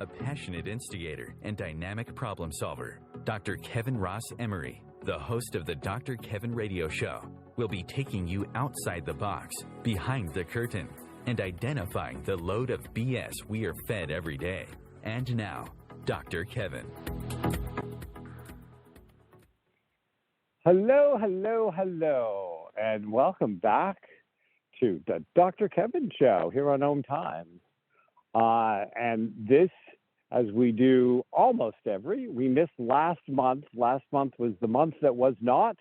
a passionate instigator and dynamic problem solver. Dr. Kevin Ross Emery, the host of the Dr. Kevin Radio Show, will be taking you outside the box, behind the curtain, and identifying the load of BS we are fed every day. And now, Dr. Kevin. Hello, hello, hello, and welcome back to the Dr. Kevin Show here on OMTimes. And this, as we do almost we missed last month. Last month was the month that was not,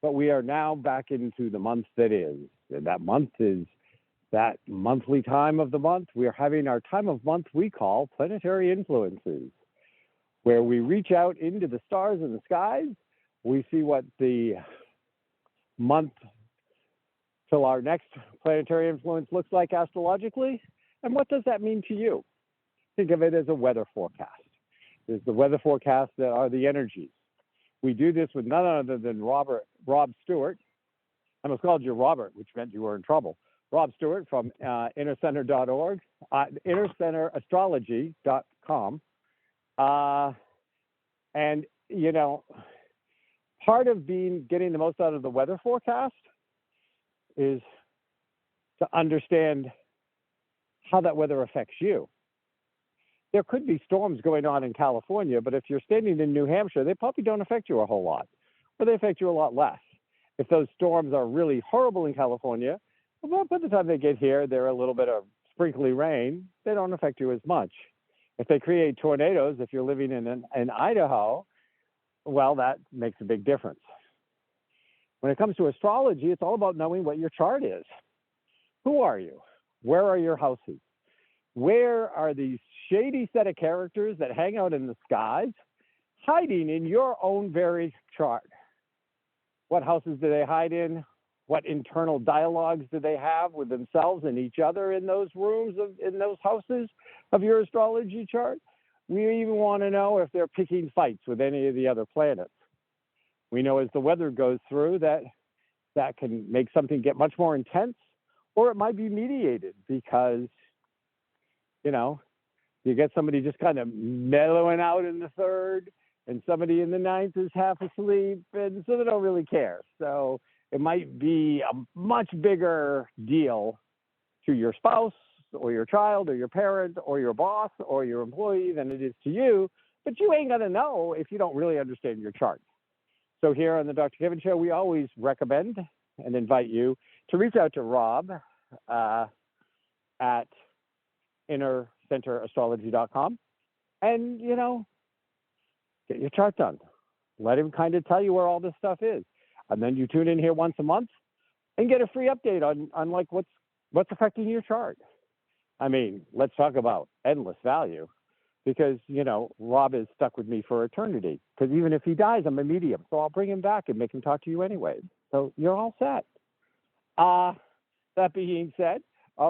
but we are now back into the month that is. And that month is that monthly time of the month. We are having our time of month we call Planetary Influences, where we reach out into the stars and the skies. We see what the month till our next planetary influence looks like astrologically, and what does that mean to you? Think of it as a weather forecast. There's the weather forecasts that are the energies. We do this with none other than Rob Stewart. I almost called you Robert, which meant you were in trouble. Rob Stewart from innercenter.org, innercenterastrology.com. And, you know, part of getting the most out of the weather forecast is to understand how that weather affects you. There could be storms going on in California, but if you're standing in New Hampshire, they probably don't affect you a whole lot, or they affect you a lot less. If those storms are really horrible in California, well, by the time they get here, they're a little bit of sprinkly rain. They don't affect you as much. If they create tornadoes, if you're living in Idaho, well, that makes a big difference. When it comes to astrology, it's all about knowing what your chart is. Who are you? Where are your houses? Where are these shady set of characters that hang out in the skies hiding in your own very chart? What houses do they hide in? What internal dialogues do they have with themselves and each other in those rooms, in those houses of your astrology chart? We even want to know if they're picking fights with any of the other planets. We know as the weather goes through that can make something get much more intense, or it might be mediated because, you know, you get somebody just kind of mellowing out in the third, and somebody in the ninth is half asleep, and so they don't really care. So it might be a much bigger deal to your spouse or your child or your parent or your boss or your employee than it is to you, but you ain't going to know if you don't really understand your chart. So here on the Dr. Kevin Show, we always recommend and invite you to reach out to Rob at innercenterastrology.com and, you know, get your chart done. Let him kind of tell you where all this stuff is. And then you tune in here once a month and get a free update on like what's affecting your chart. I mean, let's talk about endless value because, you know, Rob is stuck with me for eternity because even if he dies, I'm a medium. So I'll bring him back and make him talk to you anyway. So you're all set. That being said,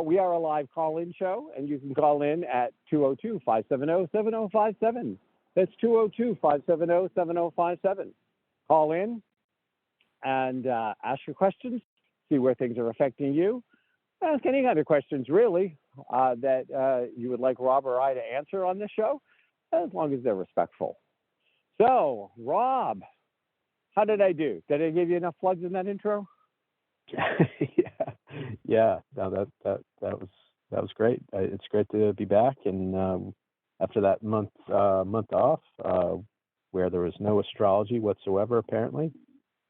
we are a live call-in show, and you can call in at 202-570-7057. That's 202-570-7057. Call in and ask your questions, see where things are affecting you. Ask any kind of questions, really, that you would like Rob or I to answer on this show, as long as they're respectful. So, Rob, how did I do? Did I give you enough plugs in that intro? Yeah. No, that was great. It's great to be back, and after that month off, where there was no astrology whatsoever, apparently,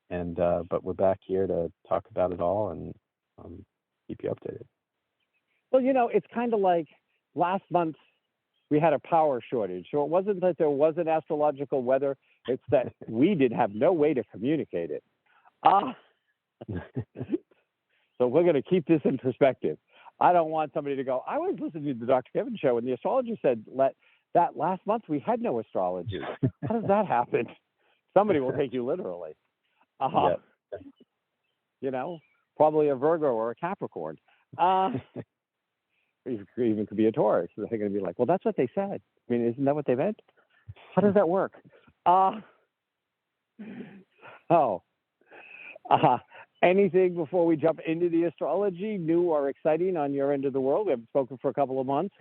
and but we're back here to talk about it all and keep you updated. Well, you know, it's kind of like last month we had a power shortage. So it wasn't that there wasn't astrological weather. It's that we did have no way to communicate it. So we're going to keep this in perspective. I don't want somebody to go, I was listening to the Dr. Kevin Show and the astrologer said that last month we had no astrology. How does that happen? Somebody will take you literally. Yeah. You know, probably a Virgo or a Capricorn. Even could be a Taurus. They're going to be like, well, that's what they said. I mean, isn't that what they meant? How does that work? Anything before we jump into the astrology, new or exciting on your end of the world? We haven't spoken for a couple of months.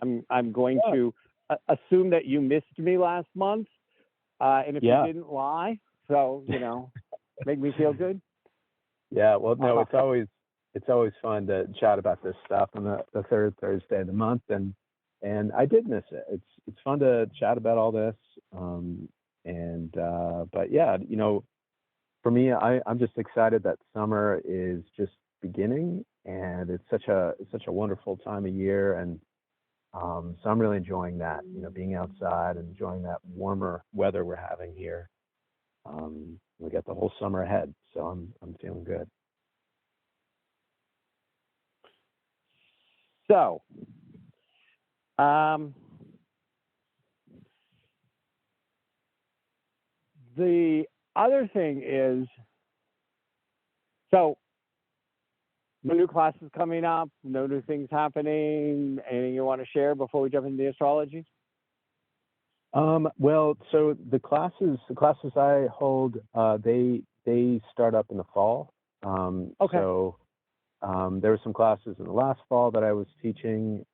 I'm going to assume that you missed me last month, and if Yeah. you didn't, lie. So make me feel good. Yeah. Well, no, it's always fun to chat about this stuff on the third Thursday of the month, and I did miss it. It's fun to chat about all this, but yeah, for me, I'm just excited that summer is just beginning, and it's such a wonderful time of year, and so I'm really enjoying that, being outside and enjoying that warmer weather we're having here. We got the whole summer ahead, so I'm feeling good. So, the other thing is, so no new classes coming up, no new things happening. Anything you want to share before we jump into the astrology? Well, so the classes I hold, they start up in the fall. Okay. So there were some classes in the last fall that I was teaching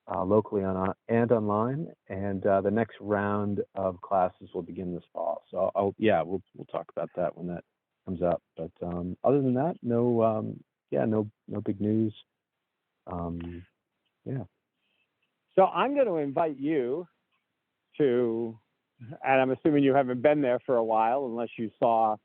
locally and online, and the next round of classes will begin this fall. So we'll talk about that when that comes up. But other than that, no big news. Yeah. So I'm going to invite you to, and I'm assuming you haven't been there for a while unless you saw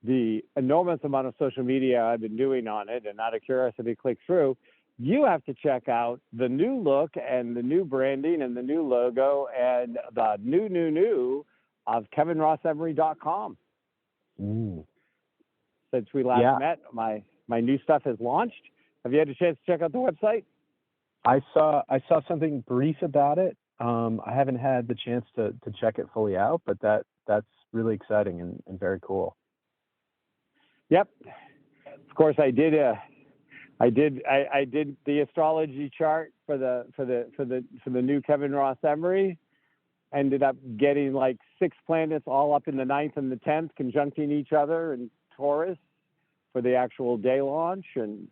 the enormous amount of social media I've been doing on it, and out of curiosity click through. You have to check out the new look and the new branding and the new logo and the new of KevinRossEmery.com. Since we last met, my new stuff has launched. Have you had a chance to check out the website? I saw something brief about it. I haven't had the chance to check it fully out, but that's really exciting and very cool. Yep. Of course, I did the astrology chart for the new Kevin Ross Emery. Ended up getting like 6 planets all up in the 9th and the 10th, conjuncting each other in Taurus for the actual day launch, and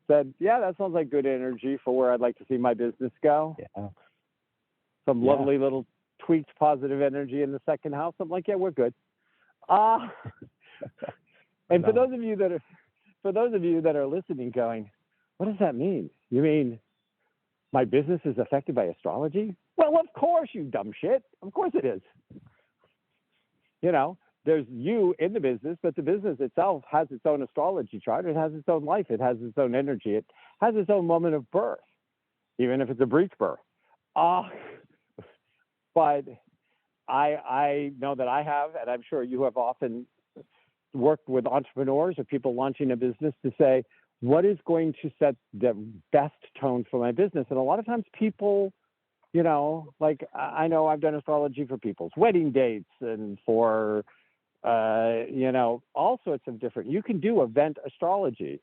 said, yeah, that sounds like good energy for where I'd like to see my business go. Yeah. Some lovely little tweaked positive energy in the second house. I'm like, yeah, we're good. And for those of you that are listening, going, what does that mean? You mean my business is affected by astrology? Well, of course, you dumb shit. Of course it is. There's you in the business, but the business itself has its own astrology chart. It has its own life. It has its own energy. It has its own moment of birth, even if it's a breech birth. But I know that I have, and I'm sure you have often worked with entrepreneurs or people launching a business to say, what is going to set the best tone for my business? And a lot of times people, like I know I've done astrology for people's wedding dates and for, all sorts of different, you can do event astrology.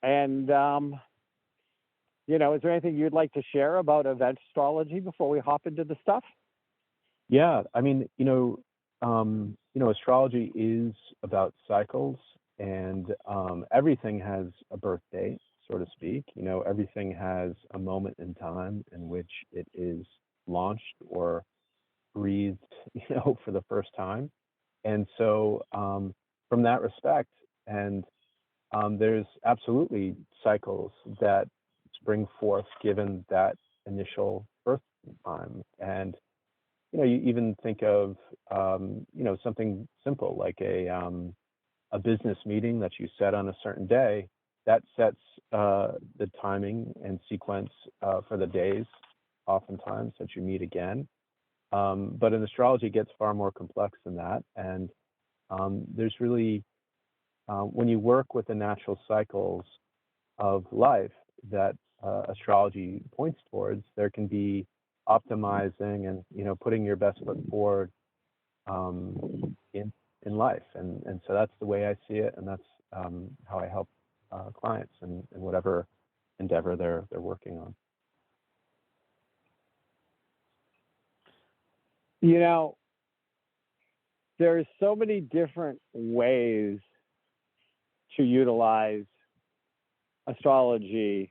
And, is there anything you'd like to share about event astrology before we hop into the stuff? Yeah. I mean, astrology is about cycles, and everything has a birth date, so to speak. Everything has a moment in time in which it is launched or breathed, for the first time. And so from that respect, and there's absolutely cycles that spring forth given that initial birth time. And you even think of something simple like a business meeting that you set on a certain day that sets the timing and sequence for the days, oftentimes, that you meet again. But in astrology, it gets far more complex than that, and there's really when you work with the natural cycles of life that astrology points towards, there can be optimizing and putting your best foot forward in life, and so that's the way I see it, and that's how I help clients in whatever endeavor they're working on. There's so many different ways to utilize astrology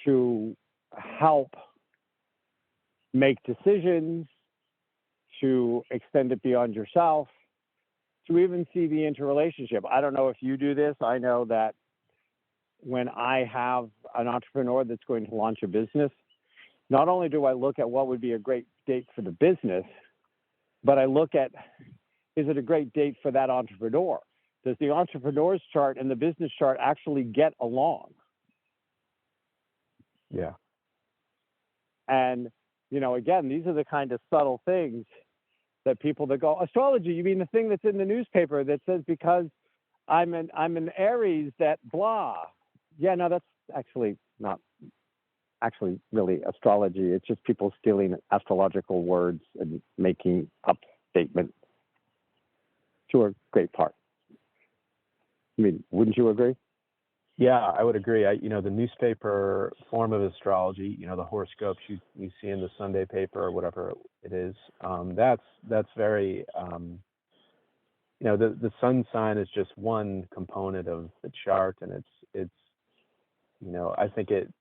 to help make decisions, to extend it beyond yourself, to even see the interrelationship. I don't know if you do this. I know that when I have an entrepreneur that's going to launch a business, not only do I look at what would be a great date for the business, but I look at, is it a great date for that entrepreneur? Does the entrepreneur's chart and the business chart actually get along? Yeah. And, you know, again, these are the kind of subtle things that people that go, astrology, you mean the thing that's in the newspaper that says because I'm an Aries that blah. Yeah, no, that's actually not actually really astrology. It's just people stealing astrological words and making up statements to a great part. I mean, wouldn't you agree? Yeah, I would agree. The newspaper form of astrology, the horoscopes you see in the Sunday paper or whatever it is, that's very, the sun sign is just one component of the chart, and it's I think it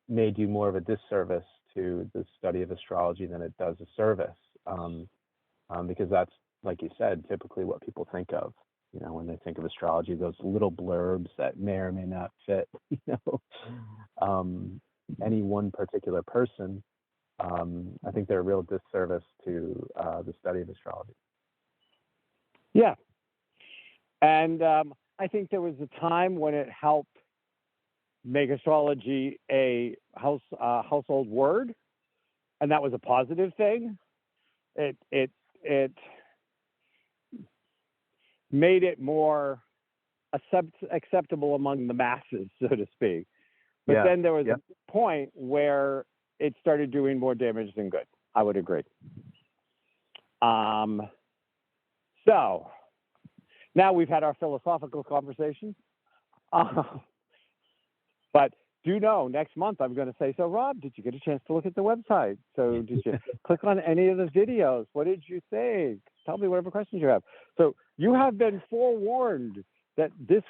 may do more of a disservice to the study of astrology than it does a service, because that's, like you said, typically what people think of. When they think of astrology, those little blurbs that may or may not fit, any one particular person. I think they're a real disservice to the study of astrology. Yeah. And I think there was a time when it helped make astrology a household word, and that was a positive thing. It made it more acceptable among the masses, so to speak. But then there was a point where it started doing more damage than good. I would agree. So now we've had our philosophical conversation. But do know, next month I'm going to say, so Rob, did you get a chance to look at the website? So did you click on any of the videos? What did you think? Tell me whatever questions you have. So you have been forewarned that this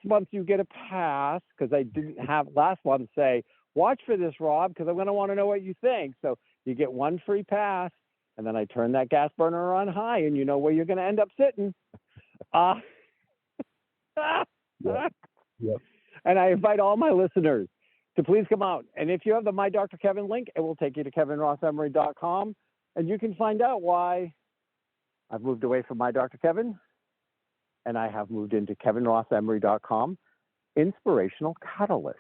month you get a pass, because I didn't have last month say, watch for this, Rob, because I'm going to want to know what you think. So you get one free pass, and then I turn that gas burner on high, and you know where you're going to end up sitting. Yep. And I invite all my listeners to please come out. And if you have the My Dr. Kevin link, it will take you to kevinrossemery.com, and you can find out why I've moved away from My Dr. Kevin, and I have moved into kevinrossemery.com, Inspirational Catalyst.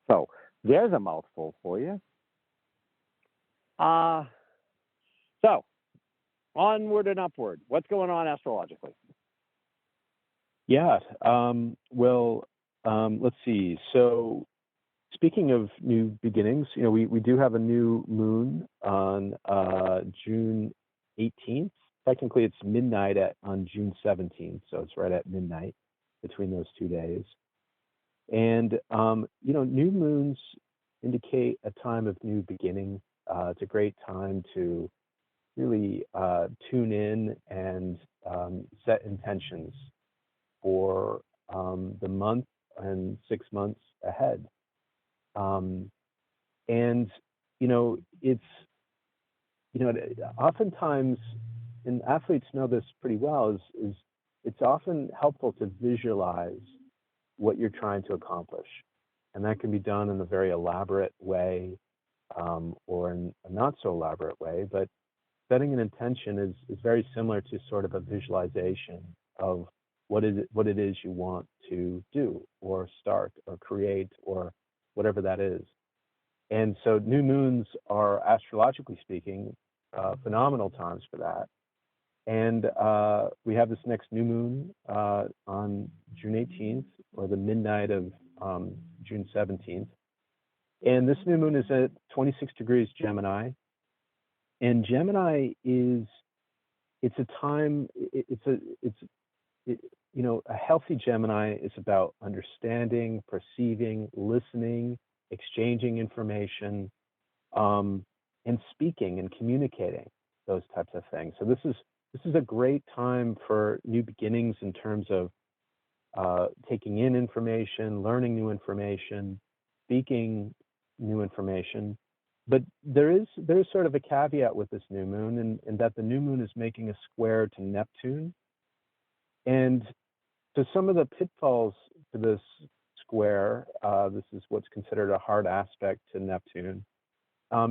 So there's a mouthful for you. So onward and upward. What's going on astrologically? Yeah. Let's see. So speaking of new beginnings, we do have a new moon on June 18th. Technically, it's midnight on June 17th, so it's right at midnight between those 2 days. And new moons indicate a time of new beginning. It's a great time to really tune in and set intentions for the month and 6 months ahead. It's oftentimes, and athletes know this pretty well, is it's often helpful to visualize what you're trying to accomplish, and that can be done in a very elaborate way, or in a not so elaborate way. But setting an intention is very similar to sort of a visualization of what it is you want to do or start or create or whatever that is. And so new moons are, astrologically speaking, phenomenal times for that. And we have this next new moon on June 18th, or the midnight of June 17th. And this new moon is at 26 degrees Gemini. And Gemini it's a time, a healthy Gemini is about understanding, perceiving, listening, exchanging information, and speaking and communicating, those types of things. So this is a great time for new beginnings in terms of taking in information, learning new information, speaking new information. But there is sort of a caveat with this new moon, in that the new moon is making a square to Neptune. And so some of the pitfalls to this square, this is what's considered a hard aspect to Neptune,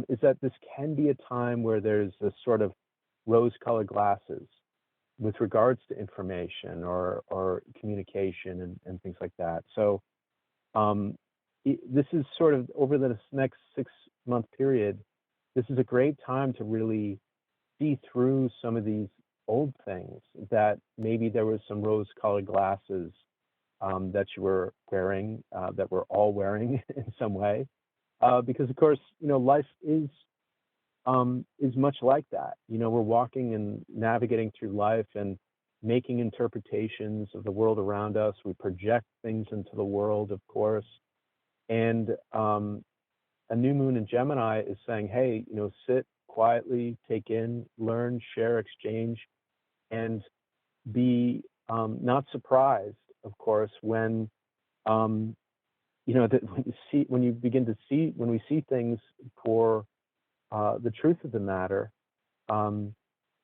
is that this can be a time where there's a sort of rose-colored glasses with regards to information or communication and things like that. So this is sort of over the next 6-month period, this is a great time to really see through some of these old things that maybe there was some rose-colored glasses that you were wearing, that we're all wearing in some way, because of course, life is much like that. We're walking and navigating through life and making interpretations of the world around us. We project things into the world, of course. And a new moon in Gemini is saying, hey, sit quietly, take in, learn, share, exchange, and be not surprised, of course, when when we see things for the truth of the matter down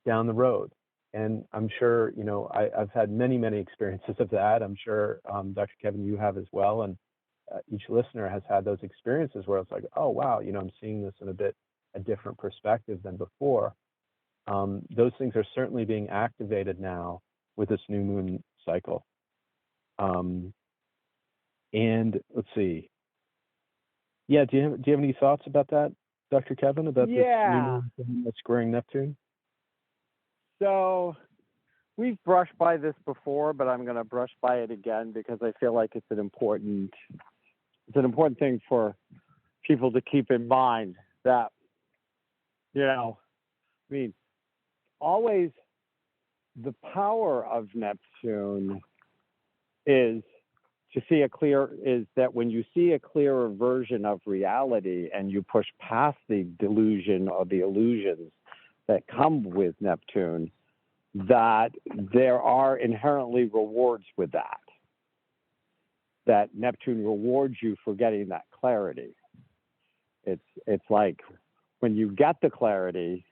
the road. And I'm sure, I've had many, many experiences of that. I'm sure, Dr. Kevin, you have as well. And each listener has had those experiences where it's like, oh, wow, I'm seeing this in a different perspective than before. Those things are certainly being activated now with this new moon cycle. And let's see. Yeah, do you have any thoughts about that, Dr. Kevin, about this new moon that's squaring Neptune? So we've brushed by this before, but I'm going to brush by it again because I feel like it's an important thing for people to keep in mind that, always the power of Neptune is that when you see a clearer version of reality and you push past the delusion or the illusions that come with Neptune, that there are inherently rewards with that. That Neptune rewards you for getting that clarity. It's like when you get the clarity,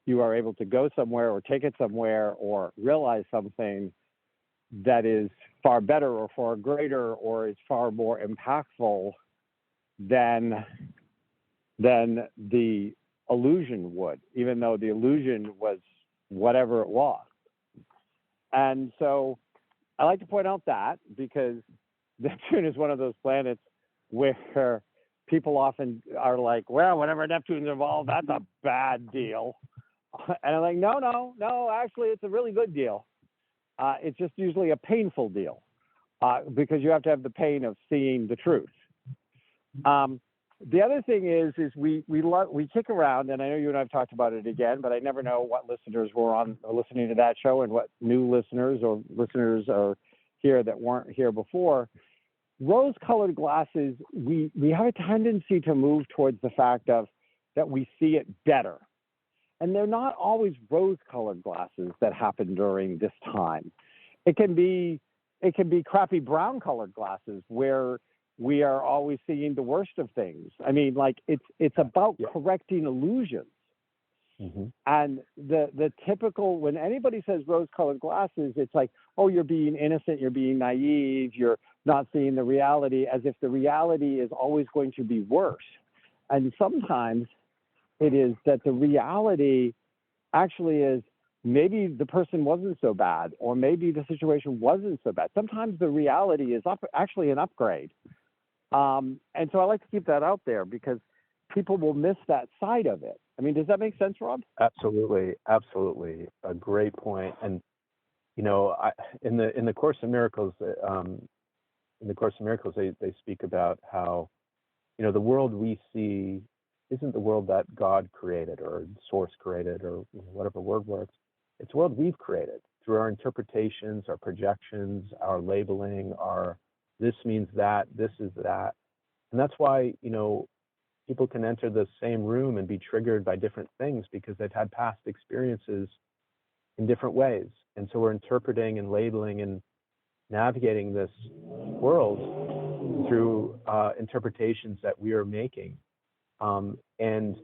you are able to go somewhere or take it somewhere or realize something that is far better or far greater or is far more impactful than the illusion would, even though the illusion was whatever it was. And so I like to point out that because Neptune is one of those planets where people often are like, well, whenever Neptune's involved, that's a bad deal. And I'm like, no, actually, it's a really good deal. It's just usually a painful deal because you have to have the pain of seeing the truth. The other thing is we kick around, and I know you and I have talked about it again, but I never know what listeners were on listening to that show and what new listeners or listeners are here that weren't here before. Rose-colored glasses, we have a tendency to move towards the fact of that we see it better. And they're not always rose-colored glasses that happen during this time. It can be crappy brown-colored glasses where we are always seeing the worst of things. I mean, like it's about correcting illusions. Mm-hmm. And the typical, when anybody says rose-colored glasses, it's like, oh, you're being innocent, you're being naive, you're not seeing the reality, as if the reality is always going to be worse. And sometimes it is that the reality actually is maybe the person wasn't so bad, or maybe the situation wasn't so bad. Sometimes the reality is actually an upgrade. And so I like to keep that out there because people will miss that side of it. I mean, does that make sense, Rob? Absolutely. A great point. And, in the Course in Miracles, they speak about how, the world we see isn't the world that God created or Source created or whatever word works. It's a world we've created through our interpretations, our projections, our labeling, our this means that, this is that. And that's why, people can enter the same room and be triggered by different things because they've had past experiences in different ways. And so we're interpreting and labeling and navigating this world through interpretations that we are making And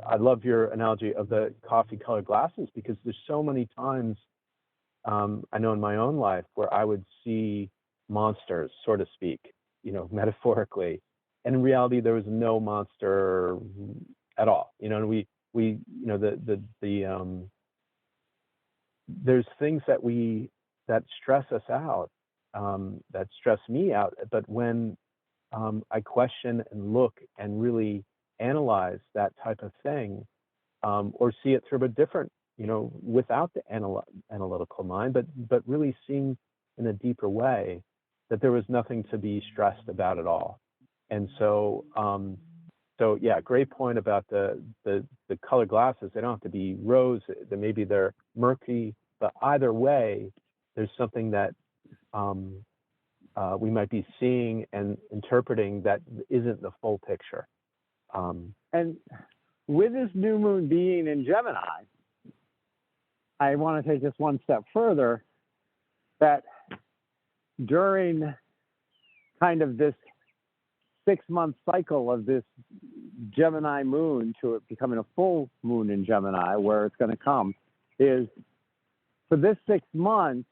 I love your analogy of the coffee-colored glasses, because there's so many times I know in my own life where I would see monsters, so to speak, metaphorically, and in reality there was no monster at all. And we there's things that stress us out, that stress me out. But when I question and look and really analyze that type of thing, or see it through a different, without the analytical mind, but really seeing in a deeper way that there was nothing to be stressed about at all. And so, yeah, great point about the colored glasses. They don't have to be rose. Maybe they're murky, but either way, there's something that we might be seeing and interpreting that isn't the full picture. And with this new moon being in Gemini, I want to take this one step further, that during kind of this 6-month cycle of this Gemini moon to it becoming a full moon in Gemini, where it's going to come, is for this 6 months,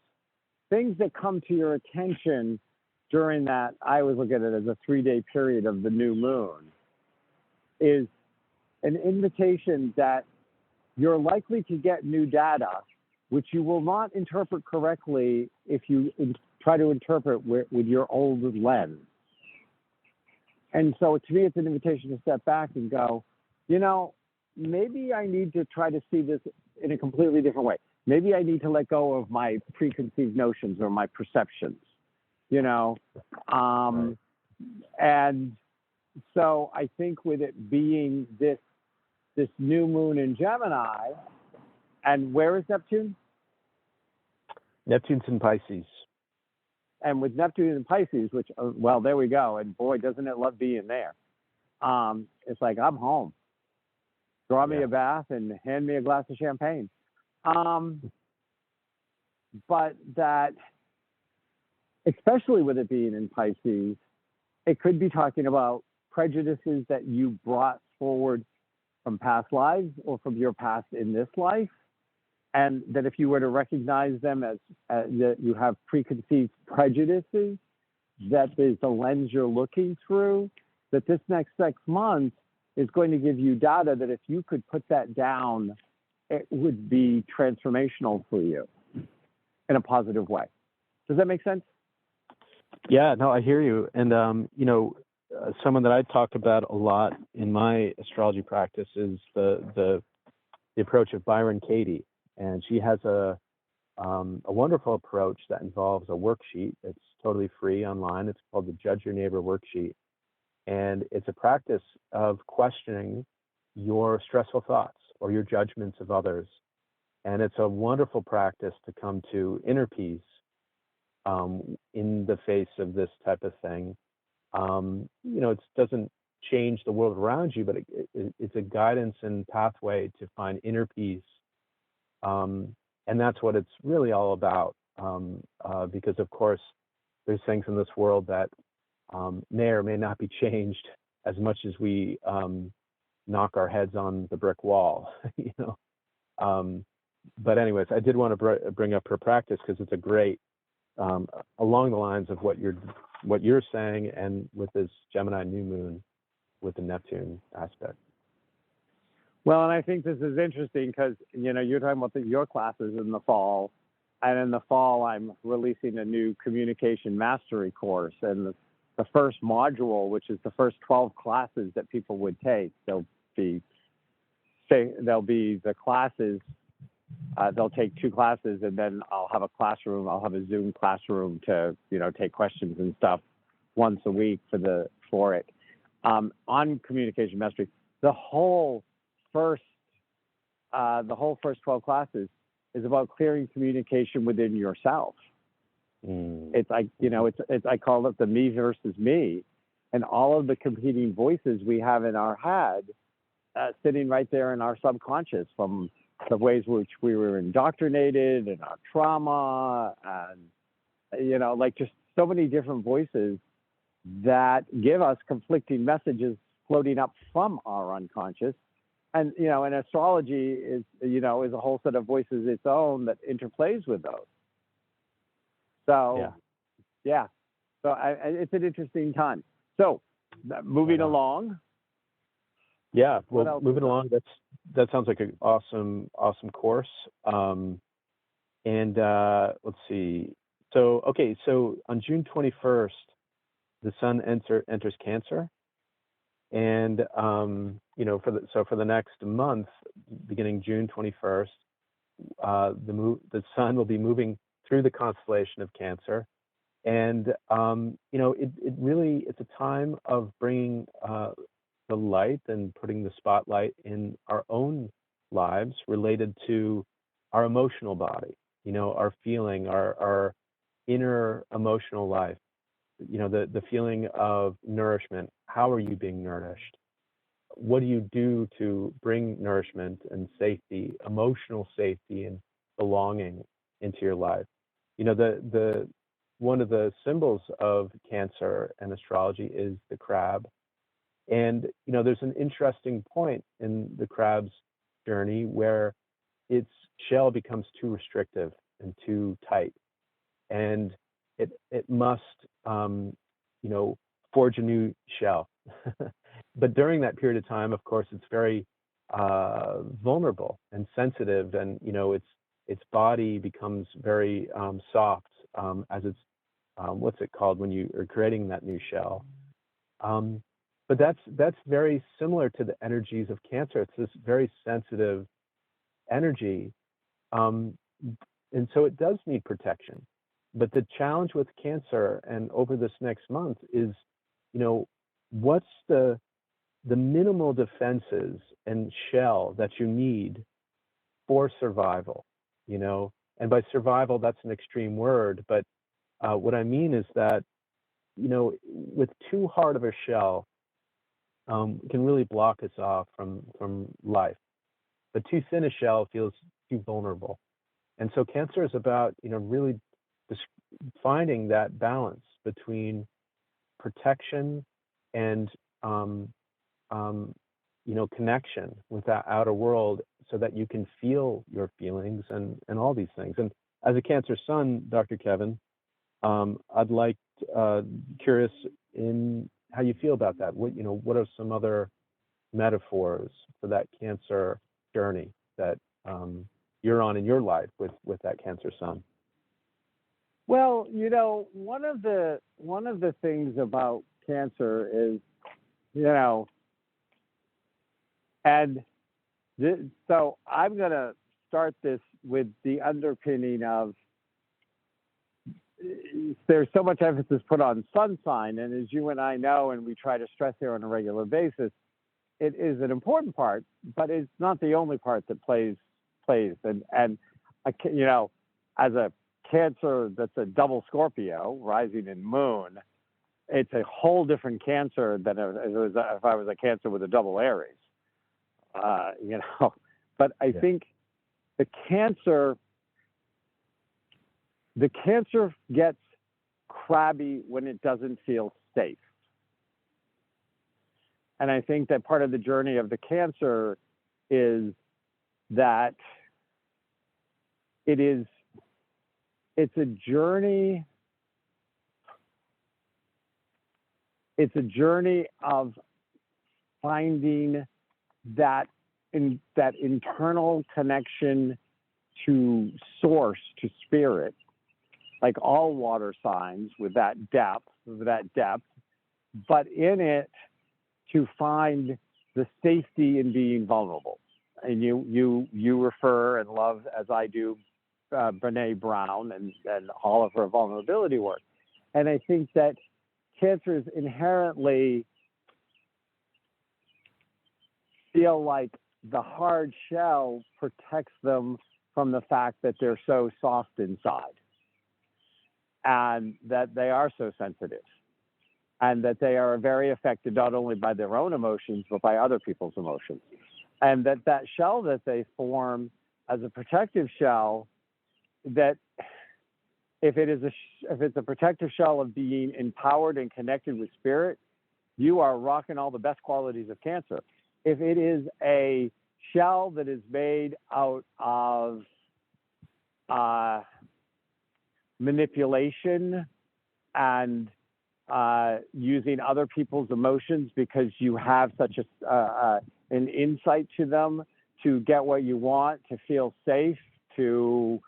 things that come to your attention during that, I always look at it as a 3-day period of the new moon, is an invitation that you're likely to get new data, which you will not interpret correctly if you try to interpret with your old lens. And so to me, it's an invitation to step back and go, maybe I need to try to see this in a completely different way. Maybe I need to let go of my preconceived notions or my perceptions, And so I think with it being this new moon in Gemini, and where is Neptune? Neptune's in Pisces. And with Neptune in Pisces, which, well, there we go. And boy, doesn't it love being there. It's like, I'm home. Draw me a bath and hand me a glass of champagne. But that, especially with it being in Pisces, it could be talking about prejudices that you brought forward from past lives or from your past in this life. And that if you were to recognize them as that you have preconceived prejudices, that is the lens you're looking through, that this next 6 months is going to give you data that if you could put that down, it would be transformational for you in a positive way. Does that make sense? Yeah, no, I hear you. And, someone that I talk about a lot in my astrology practice is the approach of Byron Katie. And she has a wonderful approach that involves a worksheet. It's totally free online. It's called the Judge Your Neighbor Worksheet. And it's a practice of questioning your stressful thoughts or your judgments of others. And it's a wonderful practice to come to inner peace in the face of this type of thing. It doesn't change the world around you, but it's a guidance and pathway to find inner peace. And that's what it's really all about, because, of course, there's things in this world that may or may not be changed as much as we knock our heads on the brick wall, But anyways, I did want to bring up her practice because it's a great, along the lines of what you're saying, and with this Gemini new moon with the Neptune aspect. Well, and I think this is interesting because, you're talking about your classes in the fall. And in the fall, I'm releasing a new communication mastery course. And the first module, which is the first 12 classes that people would take, they'll be the classes. They'll take 2 classes, and then I'll have a classroom. I'll have a Zoom classroom to, take questions and stuff once a week for it. On communication mastery, the whole first 12 classes is about clearing communication within yourself. It's like, I call it the me versus me, and all of the competing voices we have in our head, sitting right there in our subconscious, from the ways which we were indoctrinated and our trauma, and, just so many different voices that give us conflicting messages floating up from our unconscious. And, and astrology is a whole set of voices its own that interplays with those. So, yeah. So it's an interesting time. So moving along. Yeah, well, moving along, that sounds like an awesome course. And let's see. So on June 21st, the sun enters Cancer, and for the next month, beginning June 21st, the sun will be moving through the constellation of Cancer, and it's a time of bringing the light and putting the spotlight in our own lives related to our emotional body, our feeling, our inner emotional life, the feeling of nourishment. How are you being nourished? What do you do to bring nourishment and safety, emotional safety and belonging into your life? The one of the symbols of Cancer and astrology is the crab. And, there's an interesting point in the crab's journey where its shell becomes too restrictive and too tight. And it must, forge a new shell. But during that period of time, of course, it's very vulnerable and sensitive. And, its body becomes very soft as it's, what's it called when you are creating that new shell? But that's very similar to the energies of Cancer. It's this very sensitive energy, and so it does need protection. But the challenge with Cancer and over this next month is, what's the minimal defenses and shell that you need for survival? And by survival, that's an extreme word, but what I mean is that, with too hard of a shell, can really block us off from life. But too thin a shell feels too vulnerable. And so Cancer is about, really finding that balance between protection and, connection with that outer world so that you can feel your feelings and all these things. And as a Cancer sun, Dr. Kevin, I'd like, curious in how you feel about that. What are some other metaphors for that Cancer journey that you're on in your life with that Cancer sun? Well, one of the things about Cancer is, so I'm going to start this with the underpinning of, there's so much emphasis put on sun sign, and as you and I know, and we try to stress here on a regular basis, it is an important part, but it's not the only part that plays. And as a Cancer that's a double Scorpio, rising in Moon, it's a whole different Cancer than if I was a Cancer with a double Aries. But I think the Cancer gets crabby when it doesn't feel safe. And I think that part of the journey of the Cancer is that it's a journey of finding that internal connection to source, to spirit, like all water signs, with that depth, but in it to find the safety in being vulnerable. And you refer and love, as I do, Brene Brown and all of her vulnerability work. And I think that Cancers inherently feel like the hard shell protects them from the fact that they're so soft inside, and that they are so sensitive, and that they are very affected not only by their own emotions, but by other people's emotions. And that shell that they form as a protective shell, that if it's a protective shell of being empowered and connected with spirit, you are rocking all the best qualities of Cancer. If it is a shell that is made out of manipulation and using other people's emotions because you have such an insight to them to get what you want, to feel safe, to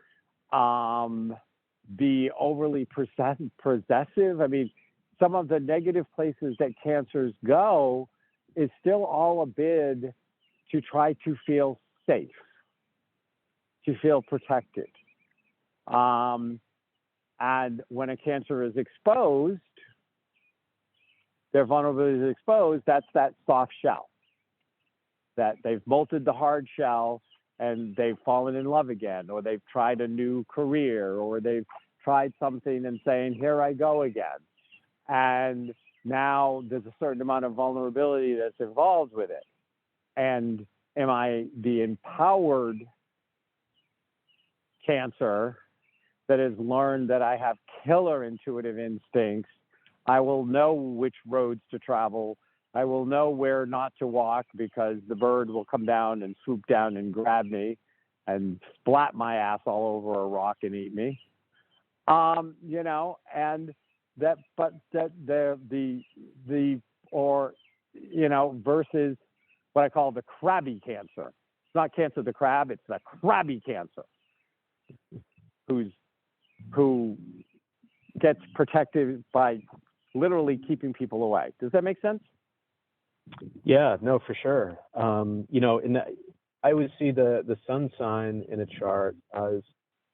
be overly possessive. I mean, some of the negative places that Cancers go is still all a bid to try to feel safe, to feel protected. And when a Cancer is exposed, their vulnerability is exposed, that's that soft shell, that they've molted the hard shell and they've fallen in love again, or they've tried a new career, or they've tried something and saying, here I go again. And now there's a certain amount of vulnerability that's involved with it. And am I the empowered Cancer that has learned that I have killer intuitive instincts? I will know which roads to travel. I will know where not to walk because the bird will come down and swoop down and grab me and splat my ass all over a rock and eat me. You know, and that, but that or, you know, versus what I call the crabby Cancer. It's not Cancer the crab, it's the crabby Cancer who gets protected by literally keeping people away. Does that make sense? Yeah, no, for sure. You know, I would see the sun sign in a chart as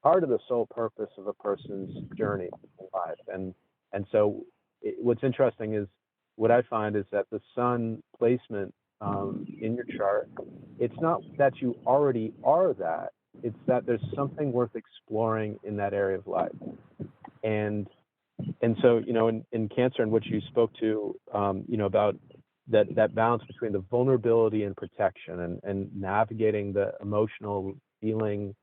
part of the sole purpose of a person's journey in life. And so what's interesting is what I find is that the sun placement in your chart, it's not that you already are that, it's that there's something worth exploring in that area of life. And so, you know, in Cancer, and what you spoke to, you know, about that balance between the vulnerability and protection and navigating the emotional feeling,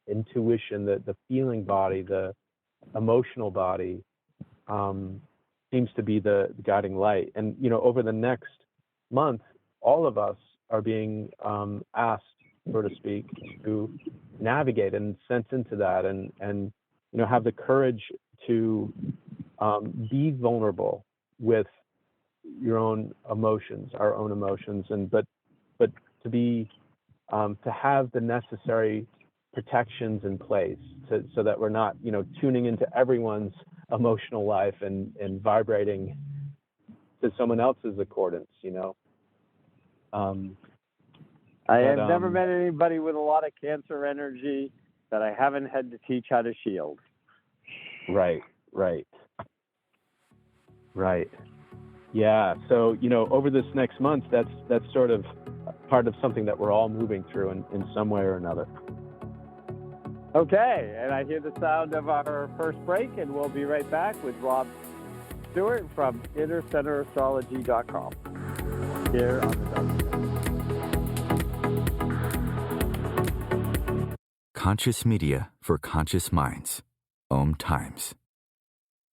intuition, the feeling body, the emotional body, seems to be the guiding light. And, you know, over the next month, all of us are being asked, so to speak, to navigate and sense into that and you know, have the courage to be vulnerable with your own emotions, our own emotions, but to be to have the necessary protections in place so that we're not, you know, tuning into everyone's emotional life and vibrating to someone else's accordance, you know. I have never met anybody with a lot of Cancer energy that I haven't had to teach how to shield. Right. Yeah. So, you know, over this next month, that's sort of part of something that we're all moving through in some way or another. Okay. And I hear the sound of our first break, and we'll be right back with Rob Stewart from InnerCenterAstrology.com here on the Dr. Conscious media for conscious minds. OMTimes.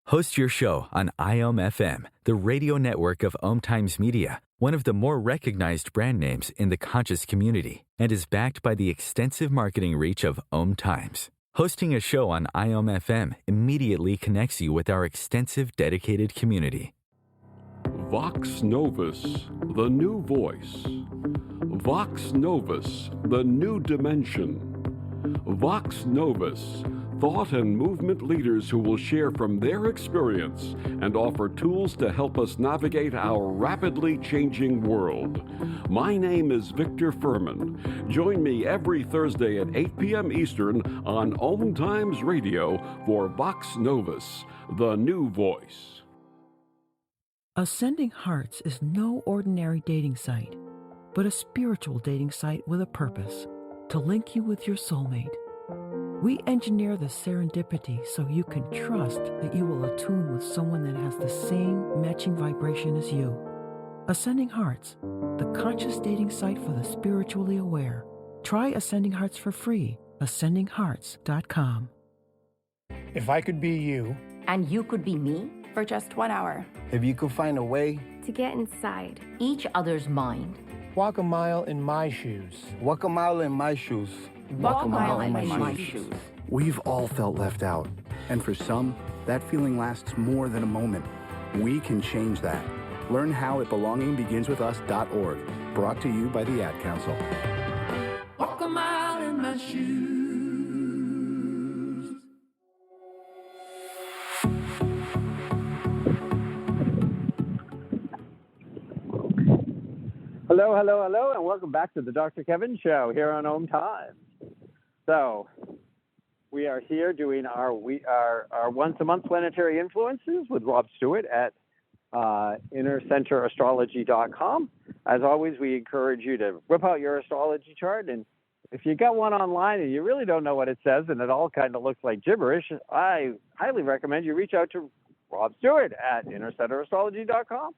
Host your show on IOM-FM, the radio network of OMTimes Media, one of the more recognized brand names in the conscious community, and is backed by the extensive marketing reach of OMTimes. Hosting a show on IOM-FM immediately connects you with our extensive dedicated community. Vox Novus, the new voice. Vox Novus, the new dimension. Vox Novus, thought and movement leaders who will share from their experience and offer tools to help us navigate our rapidly changing world. My name is Victor Furman. Join me every Thursday at 8 p.m. Eastern on OMTimes Radio for Vox Novus, the new voice. Ascending Hearts is no ordinary dating site, but a spiritual dating site with a purpose, to link you with your soulmate. We engineer the serendipity so you can trust that you will attune with someone that has the same matching vibration as you. Ascending Hearts, the conscious dating site for the spiritually aware. Try Ascending Hearts for free. AscendingHearts.com. If I could be you, and you could be me for just 1 hour. if you could find a way to get inside each other's mind. Walk a mile in my shoes. Walk a mile in my shoes. Walk a mile in my shoes. We've all felt left out, and for some, that feeling lasts more than a moment. We can change that. Learn how at belongingbeginswithus.org. Brought to you by the Ad Council. Walk a mile in my shoes. Hello, hello, hello, and welcome back to the Dr. Kevin Show here on OMTimes. So, we are here doing our once-a-month planetary influences with Rob Stewart at innercenterastrology.com. As always, we encourage you to whip out your astrology chart, and if you got one online and you really don't know what it says and it all kind of looks like gibberish, I highly recommend you reach out to Rob Stewart at innercenterastrology.com.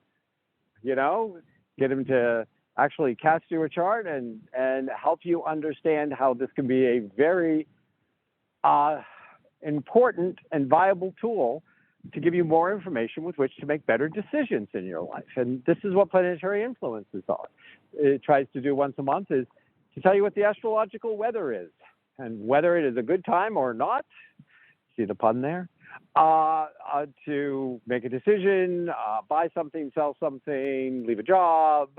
You know, get him to actually cast you a chart and help you understand how this can be a very important and viable tool to give you more information with which to make better decisions in your life. And this is what planetary influences are. It tries to do once a month is to tell you what the astrological weather is and whether it is a good time or not. See the pun there? To make a decision, buy something, sell something, leave a job,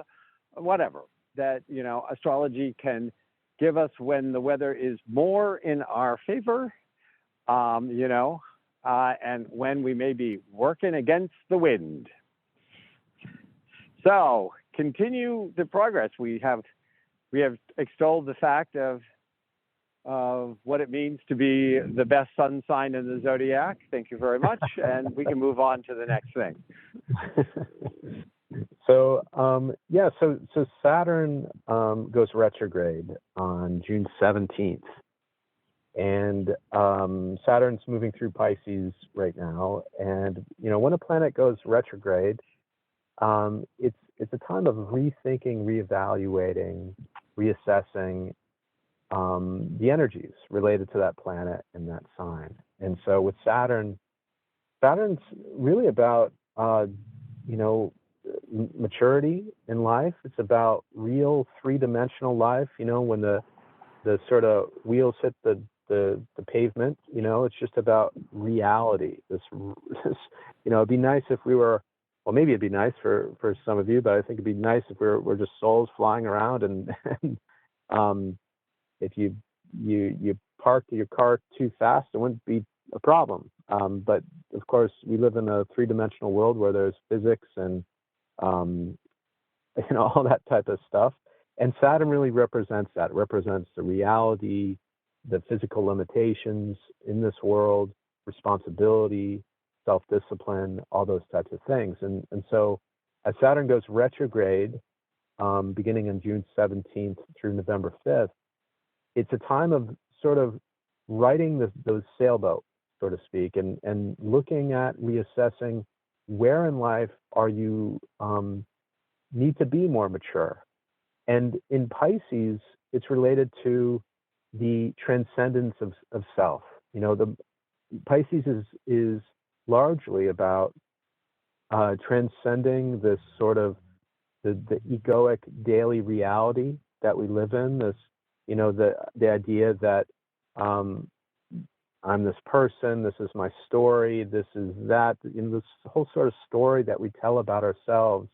whatever. That, you know, astrology can give us when the weather is more in our favor, and when we may be working against the wind. So, continue the progress. We have extolled the fact of what it means to be the best sun sign in the zodiac. Thank you very much, and we can move on to the next thing. So Saturn goes retrograde on June 17th. And Saturn's moving through Pisces right now. And, you know, when a planet goes retrograde, it's a time of rethinking, reevaluating, reassessing the energies related to that planet and that sign. And so with Saturn's really about, maturity in life. It's about real three-dimensional life. You know, when the sort of wheels hit the pavement, you know, it's just about reality. This, it'd be nice if we were, well, maybe it'd be nice for some of you, but I think it'd be nice if we're just souls flying around and if you parked your car too fast, it wouldn't be a problem. But of course, we live in a three-dimensional world where there's physics and all that type of stuff. And Saturn really represents that. It represents the reality, the physical limitations in this world, responsibility, self-discipline, all those types of things. And so as Saturn goes retrograde, beginning on June 17th through November 5th, it's a time of sort of riding those sailboats, so to speak, and looking at reassessing where in life are you need to be more mature. And in Pisces, it's related to the transcendence of self. You know, the Pisces is largely about transcending this sort of the egoic daily reality that we live in. This, you know, the idea that I'm this person, this is my story, this is that, you know, this whole sort of story that we tell about ourselves.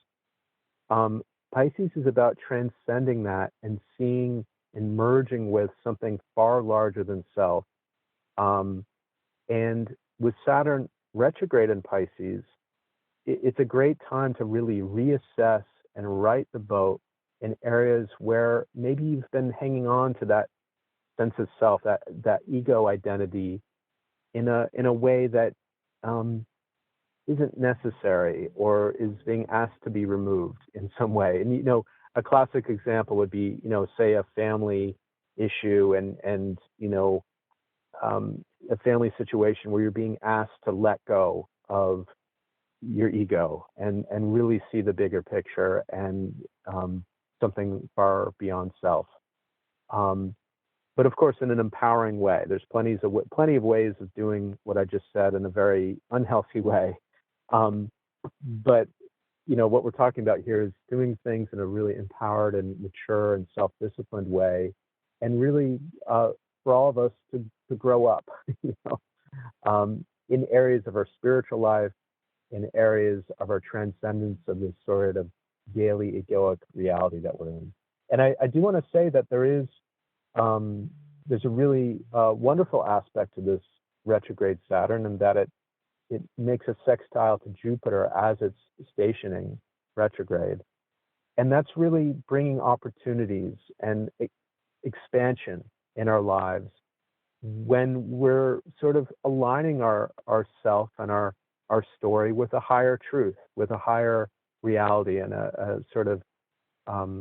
Pisces is about transcending that and seeing and merging with something far larger than self. And with Saturn retrograde in Pisces, it's a great time to really reassess and right the boat in areas where maybe you've been hanging on to that sense of self, that ego identity in a way that isn't necessary or is being asked to be removed in some way. And, you know, a classic example would be, you know, say a family issue and you know, a family situation where you're being asked to let go of your ego and really see the bigger picture and something far beyond self. But of course, in an empowering way. There's plenty of ways of doing what I just said in a very unhealthy way. But what we're talking about here is doing things in a really empowered and mature and self-disciplined way, and really for all of us to grow up, in areas of our spiritual life, in areas of our transcendence of this sort of daily egoic reality that we're in. And I do want to say that there's a really wonderful aspect to this retrograde Saturn, and that it makes a sextile to Jupiter as it's stationing retrograde. And that's really bringing opportunities and expansion in our lives when we're sort of aligning our self and our story with a higher truth, with a higher reality, and a sort of, I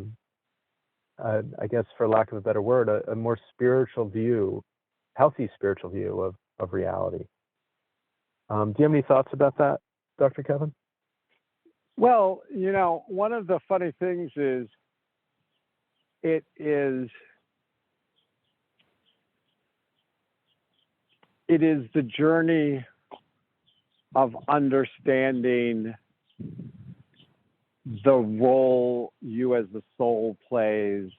guess for lack of a better word, a more spiritual view, healthy spiritual view of reality. Do you have any thoughts about that, Dr. Kevin? Well, one of the funny things is it is the journey of understanding the role you as the soul plays,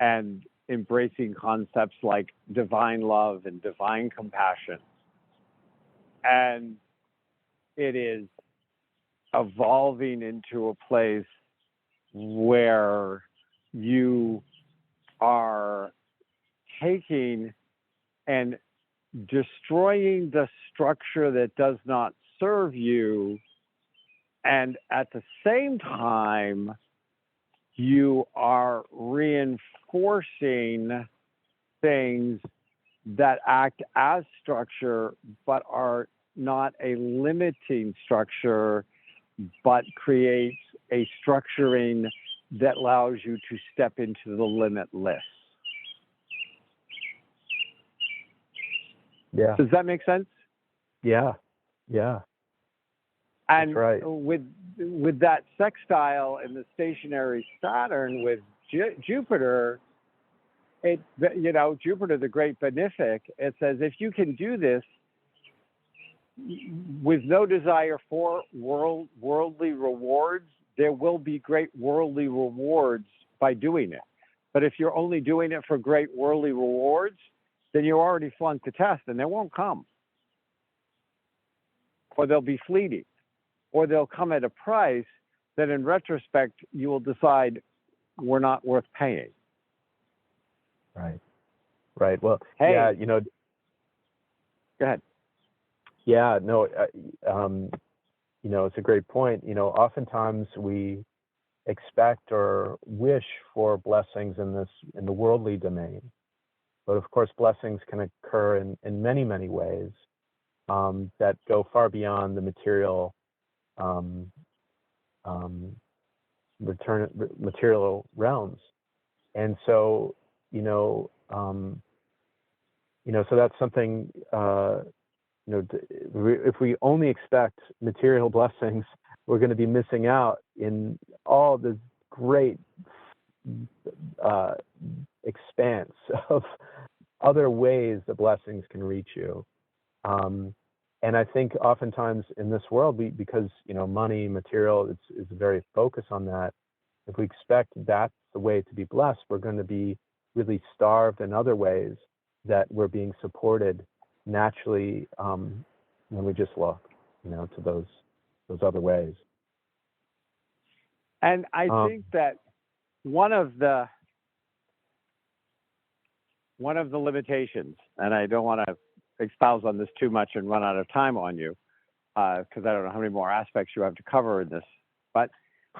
and embracing concepts like divine love and divine compassion. And it is evolving into a place where you are taking and destroying the structure that does not serve you, and at the same time you are reinforcing things that act as structure but are not a limiting structure, but creates a structuring that allows you to step into the limitless. Yeah. Does that make sense? Yeah. And that's right. with that sextile and the stationary Saturn with Jupiter, Jupiter, the great benefic, it says if you can do this with no desire for worldly rewards, there will be great worldly rewards by doing it. But if you're only doing it for great worldly rewards, then you already flunked the test and they won't come. Or they'll be fleeting. Or they'll come at a price that in retrospect you will decide were not worth paying. Right. Well, hey, yeah, go ahead. Yeah, no, it's a great point. Oftentimes we expect or wish for blessings in the worldly domain. But of course, blessings can occur in many, many ways that go far beyond the material material realms. And so, so that's something, if we only expect material blessings, we're going to be missing out in all the great expanse of other ways that blessings can reach you. And I think oftentimes in this world, because money, material, is a very focus on that. If we expect that's the way to be blessed, we're going to be really starved in other ways that we're being supported naturally when we just look, to those other ways. And I think that one of the limitations, and I don't want to espouse on this too much and run out of time on you, because I don't know how many more aspects you have to cover in this, but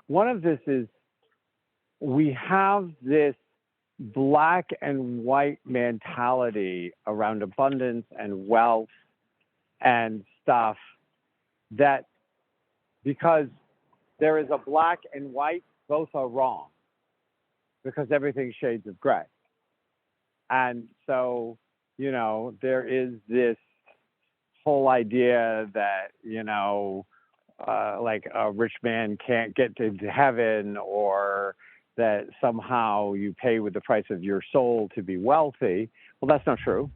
one of this is we have this black and white mentality around abundance and wealth and stuff, that because there is a black and white, both are wrong, because everything's shades of gray. And so, there is this whole idea that, like a rich man can't get to heaven, or that somehow you pay with the price of your soul to be wealthy. Well, that's not true.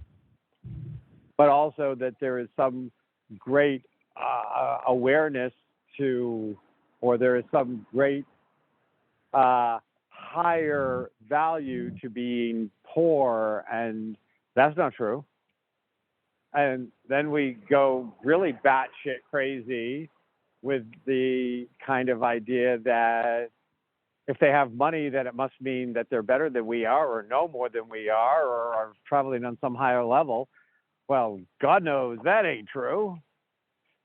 But also that there is some great awareness to or there is some great higher value to being poor, and that's not true. And then we go really batshit crazy with the kind of idea that if they have money, then it must mean that they're better than we are, or know more than we are, or are traveling on some higher level. Well, God knows that ain't true.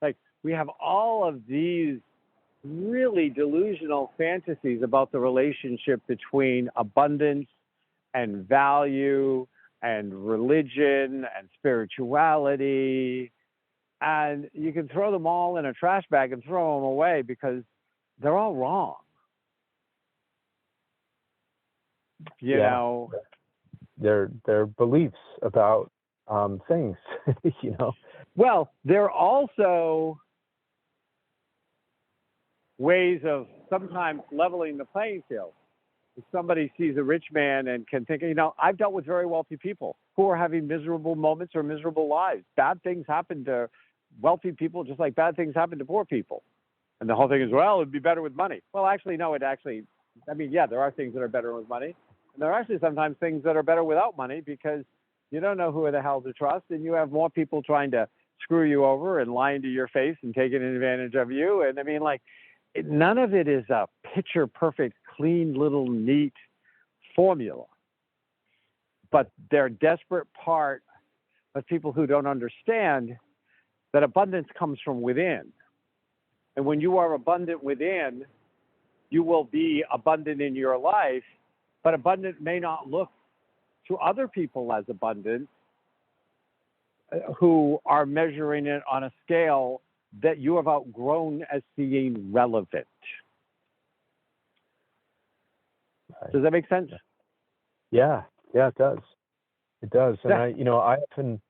Like, we have all of these really delusional fantasies about the relationship between abundance and value and religion and spirituality. And you can throw them all in a trash bag and throw them away because they're all wrong. You know, they're beliefs about things, you know. Well, they're also ways of sometimes leveling the playing field. If somebody sees a rich man and can think, you know, I've dealt with very wealthy people who are having miserable moments or miserable lives. Bad things happen to wealthy people just like bad things happen to poor people. And the whole thing is, well, it'd be better with money. Well, actually, no, yeah, there are things that are better with money. And there are actually sometimes things that are better without money because you don't know who the hell to trust, and you have more people trying to screw you over and lying to your face and taking advantage of you. And I mean, like, none of it is a picture perfect, clean, little, neat formula. But they're a desperate part of people who don't understand that abundance comes from within. And when you are abundant within, you will be abundant in your life, but abundant may not look to other people as abundant who are measuring it on a scale that you have outgrown as seeing relevant. Right. Does that make sense? Yeah, it does. It does. And I often,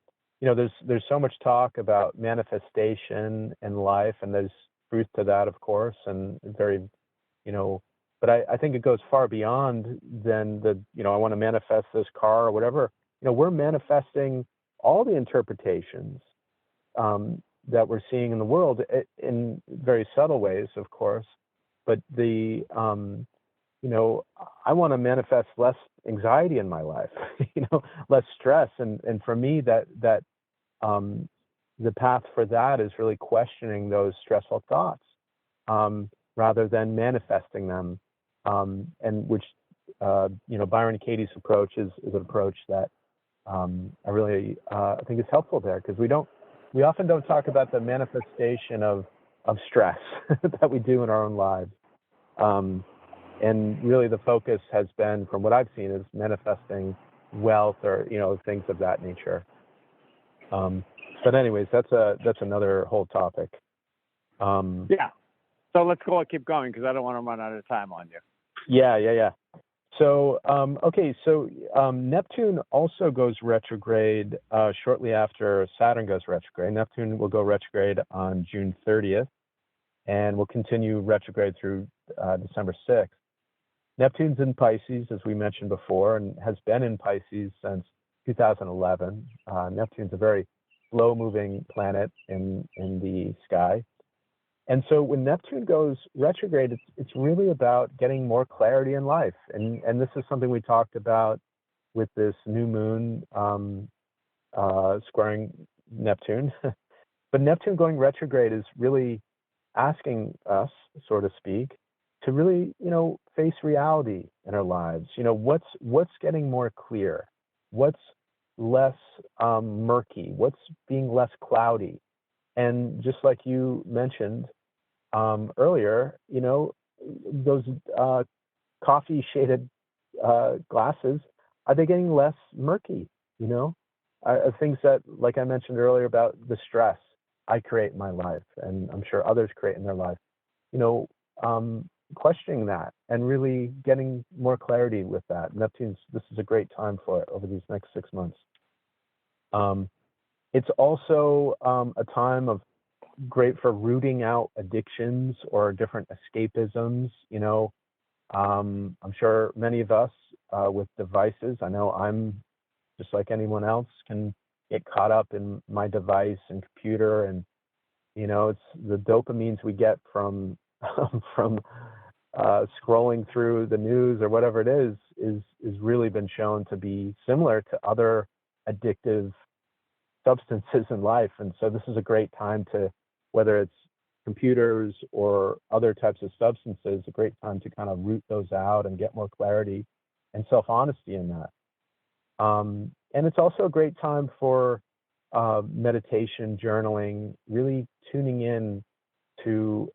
there's so much talk about manifestation in life, and there's truth to that, of course, and very, but I think it goes far beyond than I want to manifest this car or whatever. We're manifesting all the interpretations that we're seeing in the world in very subtle ways, of course. But I want to manifest less anxiety in my life, less stress. And for me, that the path for that is really questioning those stressful thoughts rather than manifesting them. And which, Byron Katie's approach is an approach that I really think is helpful there, because we often don't talk about the manifestation of stress that we do in our own lives. And really the focus has been, from what I've seen, is manifesting wealth or, things of that nature. But anyways, that's another whole topic. Yeah. So let's keep going, because I don't want to run out of time on you. Yeah. So, Neptune also goes retrograde shortly after Saturn goes retrograde. Neptune will go retrograde on June 30th and will continue retrograde through December 6th. Neptune's in Pisces, as we mentioned before, and has been in Pisces since 2011. Neptune's a very slow-moving planet in the sky. And so when Neptune goes retrograde, it's really about getting more clarity in life. And this is something we talked about with this new moon squaring Neptune. But Neptune going retrograde is really asking us, so to speak, to really, face reality in our lives. What's getting more clear? What's less murky? What's being less cloudy? And just like you mentioned earlier, those coffee shaded glasses, are they getting less murky? Things that, like I mentioned earlier about the stress I create in my life, and I'm sure others create in their life, questioning that and really getting more clarity with that. This is a great time for it over these next 6 months. It's also a time of great for rooting out addictions or different escapisms. I'm sure many of us with devices, I know I'm just like anyone else, can get caught up in my device and computer, and it's the dopamines we get from from scrolling through the news or whatever it is really been shown to be similar to other addictive substances in life. And so this is a great time to, whether it's computers or other types of substances, a great time to kind of root those out and get more clarity and self-honesty in that. And it's also a great time for meditation, journaling, really tuning in to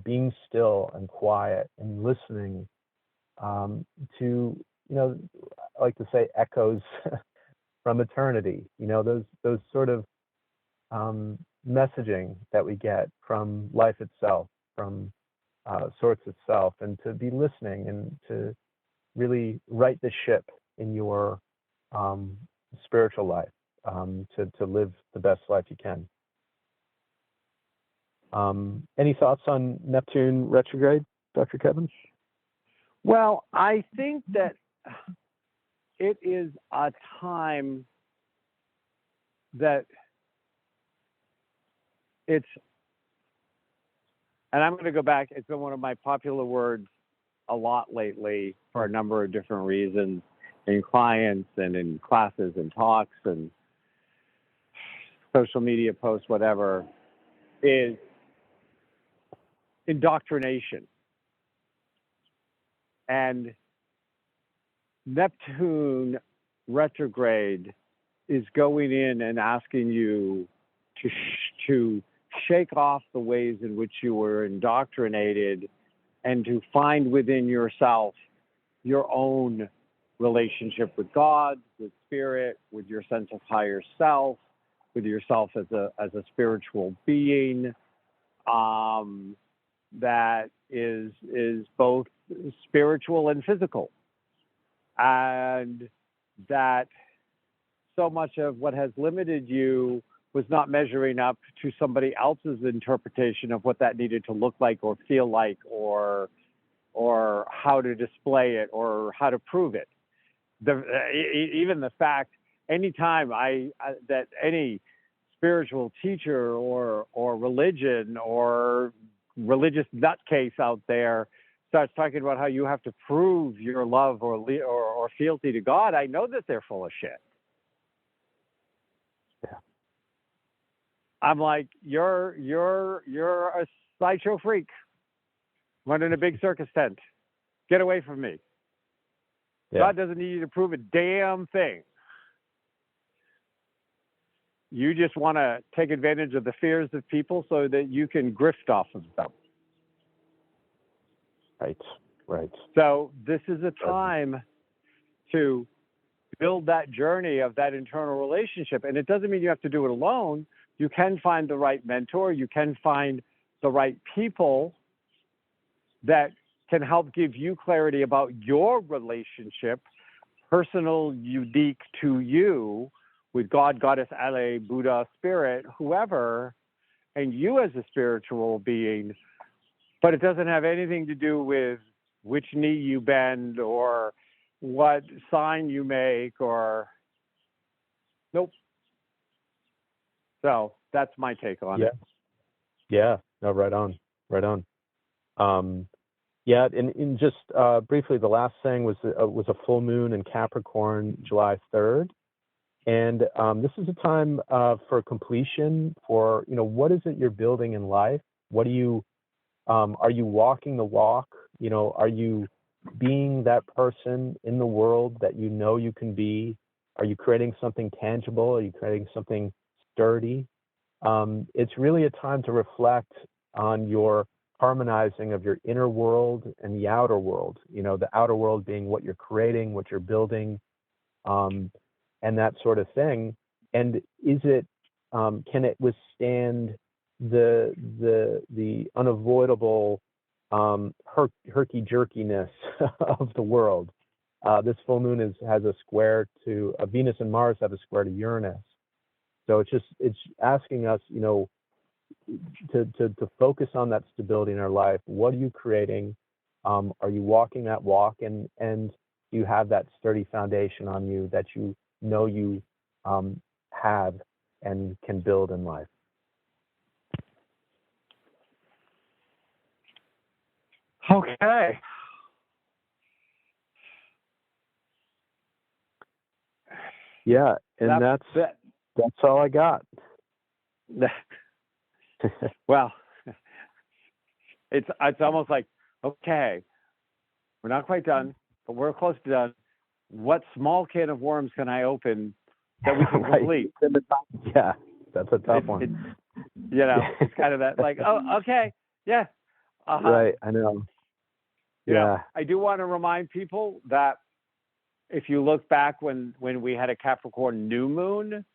being still and quiet and listening to, I like to say, echoes from eternity. Those sort of messaging that we get from life itself, from source itself, and to be listening and to really right the ship in your spiritual life, to live the best life you can. Any thoughts on Neptune retrograde, Dr. Kevin? Well, I think that it is a time that and I'm going to go back, it's been one of my popular words a lot lately for a number of different reasons, in clients and in classes and talks and social media posts, whatever, is indoctrination. And Neptune retrograde is going in and asking you to shake off the ways in which you were indoctrinated and to find within yourself your own relationship with God, with spirit, with your sense of higher self, with yourself as a spiritual being that is both spiritual and physical. And that so much of what has limited you was not measuring up to somebody else's interpretation of what that needed to look like or feel like or how to display it or how to prove it. Even the fact, anytime that any spiritual teacher or religion or religious nutcase out there starts talking about how you have to prove your love or fealty to God, I know that they're full of shit. Yeah. I'm like, you're a sideshow freak running a big circus tent. Get away from me. Yeah. God doesn't need you to prove a damn thing. You just want to take advantage of the fears of people so that you can grift off of them. Right. So this is a time to build that journey of that internal relationship. And it doesn't mean you have to do it alone. You can find the right mentor. You can find the right people that can help give you clarity about your relationship, personal, unique to you, with God, Goddess, Allah, Buddha, Spirit, whoever, and you as a spiritual being. But it doesn't have anything to do with which knee you bend or what sign you make or nope. So that's my take on it. Yeah. No, right on. And just briefly, the last thing was a full moon in Capricorn, July 3rd. And this is a time for completion, for, what is it you're building in life? What are you walking the walk? Are you being that person in the world that you can be? Are you creating something tangible? Are you creating something sturdy? It's really a time to reflect on your harmonizing of your inner world and the outer world, the outer world being what you're creating, what you're building, and that sort of thing. And is it, can it withstand the unavoidable herky-jerkiness of the world? This full moon has a square to Venus and Mars have a square to Uranus. So it's asking us, to focus on that stability in our life. What are you creating? Are you walking that walk? And do you have that sturdy foundation on you that you have and can build in life? Okay. Yeah, and that's all I got. Well, it's almost like, okay, we're not quite done, but we're close to done. What small can of worms can I open that we can complete? Yeah, that's a tough one. It's kind of that, like, oh, okay, yeah. Right, I know. You know, I do want to remind people that if you look back when we had a Capricorn new moon,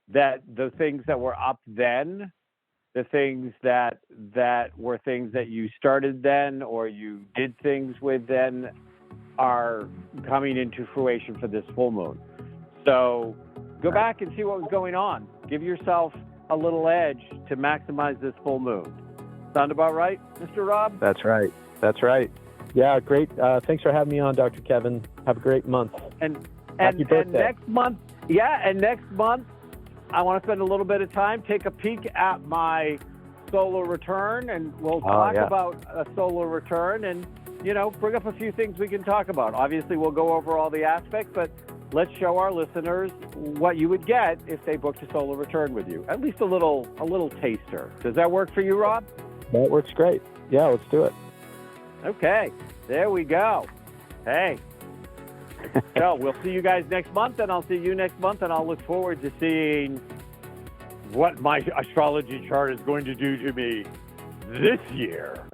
that the things that were up then, the things that were things that you started then or you did things with then, are coming into fruition for this full moon. So go back and see what was going on. Give yourself a little edge to maximize this full moon. Sound about right, Mr. Rob? That's right. That's right. Yeah, great. Thanks for having me on, Dr. Kevin. Have a great month. And Happy birthday. And next month, I want to spend a little bit of time, take a peek at my solar return, and we'll talk about a solar return and, bring up a few things we can talk about. Obviously, we'll go over all the aspects, but let's show our listeners what you would get if they booked a solar return with you. At least a little taster. Does that work for you, Rob? That works great. Yeah, let's do it. Okay, there we go. Hey. So we'll see you guys next month, and I'll see you next month, and I'll look forward to seeing what my astrology chart is going to do to me this year.